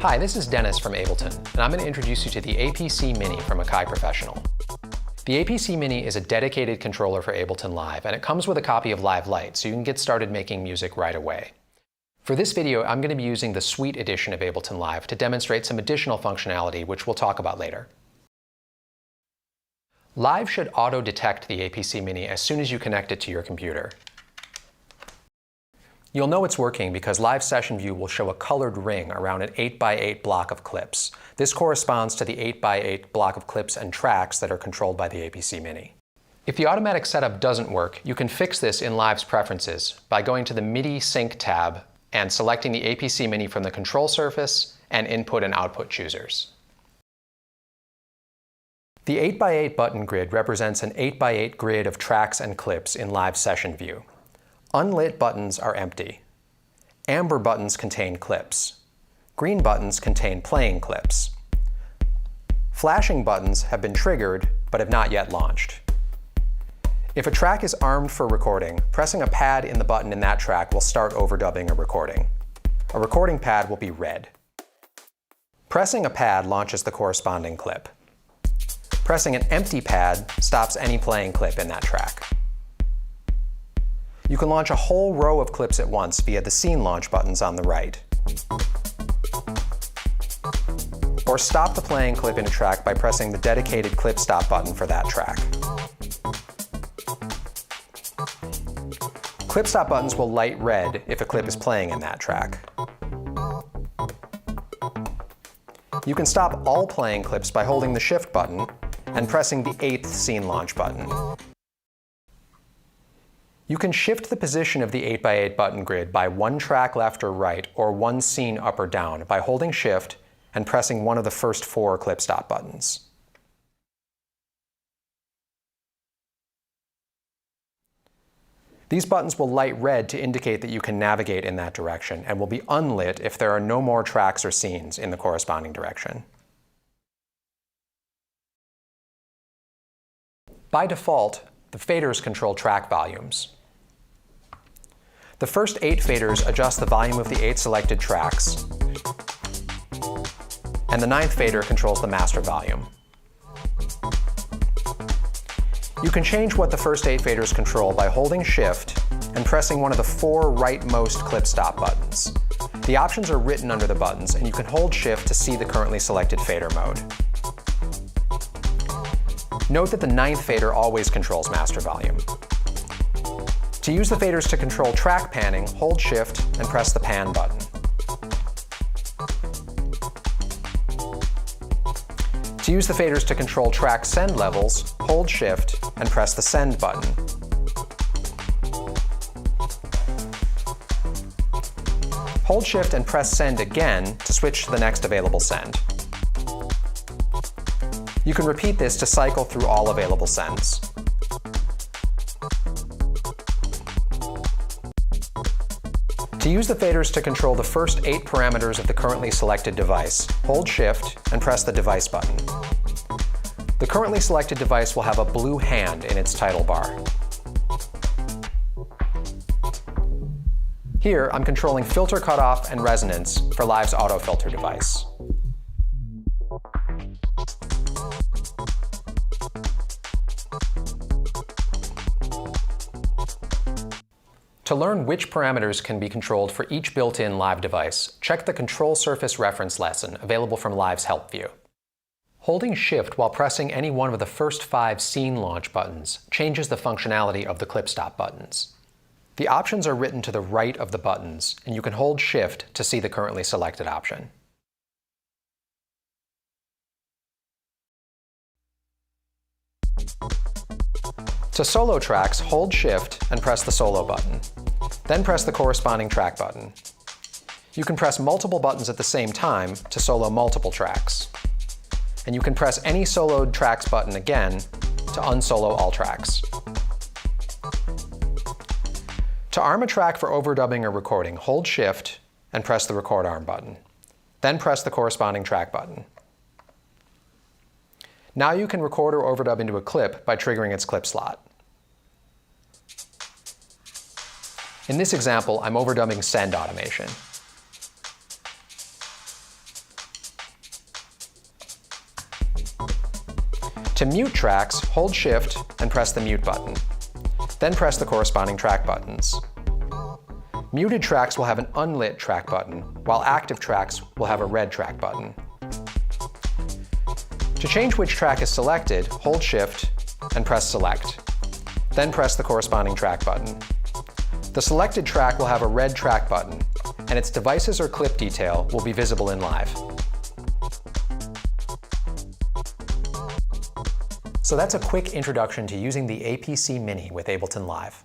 Hi, this is Dennis from Ableton, and I'm going to introduce you to the APC Mini from Akai Professional. The APC Mini is a dedicated controller for Ableton Live, and it comes with a copy of Live Lite, so you can get started making music right away. For this video, I'm going to be using the Suite edition of Ableton Live to demonstrate some additional functionality, which we'll talk about later. Live should auto-detect the APC Mini as soon as you connect it to your computer. You'll know it's working because Live Session View will show a colored ring around an 8x8 block of clips. This corresponds to the 8x8 block of clips and tracks that are controlled by the APC Mini. If the automatic setup doesn't work, you can fix this in Live's preferences by going to the MIDI Sync tab and selecting the APC Mini from the control surface and input and output choosers. The 8x8 button grid represents an 8x8 grid of tracks and clips in Live Session View. Unlit buttons are empty. Amber buttons contain clips. Green buttons contain playing clips. Flashing buttons have been triggered but have not yet launched. If a track is armed for recording, pressing a pad in the button in that track will start overdubbing a recording. A recording pad will be red. Pressing a pad launches the corresponding clip. Pressing an empty pad stops any playing clip in that track. You can launch a whole row of clips at once via the Scene Launch buttons on the right. Or stop the playing clip in a track by pressing the dedicated Clip Stop button for that track. Clip Stop buttons will light red if a clip is playing in that track. You can stop all playing clips by holding the Shift button and pressing the 8th Scene Launch button. You can shift the position of the 8x8 button grid by one track left or right, or one scene up or down by holding Shift and pressing one of the first 4 Clip Stop buttons. These buttons will light red to indicate that you can navigate in that direction, and will be unlit if there are no more tracks or scenes in the corresponding direction. By default, the faders control track volumes. The first 8 faders adjust the volume of the 8 selected tracks, and the 9th fader controls the master volume. You can change what the first 8 faders control by holding Shift and pressing one of the 4 rightmost Clip Stop buttons. The options are written under the buttons, and you can hold Shift to see the currently selected fader mode. Note that the 9th fader always controls master volume. To use the faders to control track panning, hold Shift and press the Pan button. To use the faders to control track send levels, hold Shift and press the Send button. Hold Shift and press Send again to switch to the next available send. You can repeat this to cycle through all available sends. To use the faders to control the first 8 parameters of the currently selected device, hold Shift and press the Device button. The currently selected device will have a blue hand in its title bar. Here, I'm controlling filter cutoff and resonance for Live's auto filter device. To learn which parameters can be controlled for each built-in Live device, check the Control Surface Reference lesson available from Live's Help view. Holding Shift while pressing any one of the first 5 Scene Launch buttons changes the functionality of the Clip Stop buttons. The options are written to the right of the buttons, and you can hold Shift to see the currently selected option. To solo tracks, hold Shift and press the Solo button. Then press the corresponding track button. You can press multiple buttons at the same time to solo multiple tracks. And you can press any soloed tracks button again to unsolo all tracks. To arm a track for overdubbing or recording, hold Shift and press the Record Arm button. Then press the corresponding track button. Now you can record or overdub into a clip by triggering its clip slot. In this example, I'm overdubbing send automation. To mute tracks, hold Shift and press the mute button. Then press the corresponding track buttons. Muted tracks will have an unlit track button, while active tracks will have a red track button. To change which track is selected, hold Shift and press Select. Then press the corresponding track button. The selected track will have a red track button, and its devices or clip detail will be visible in Live. So that's a quick introduction to using the APC Mini with Ableton Live.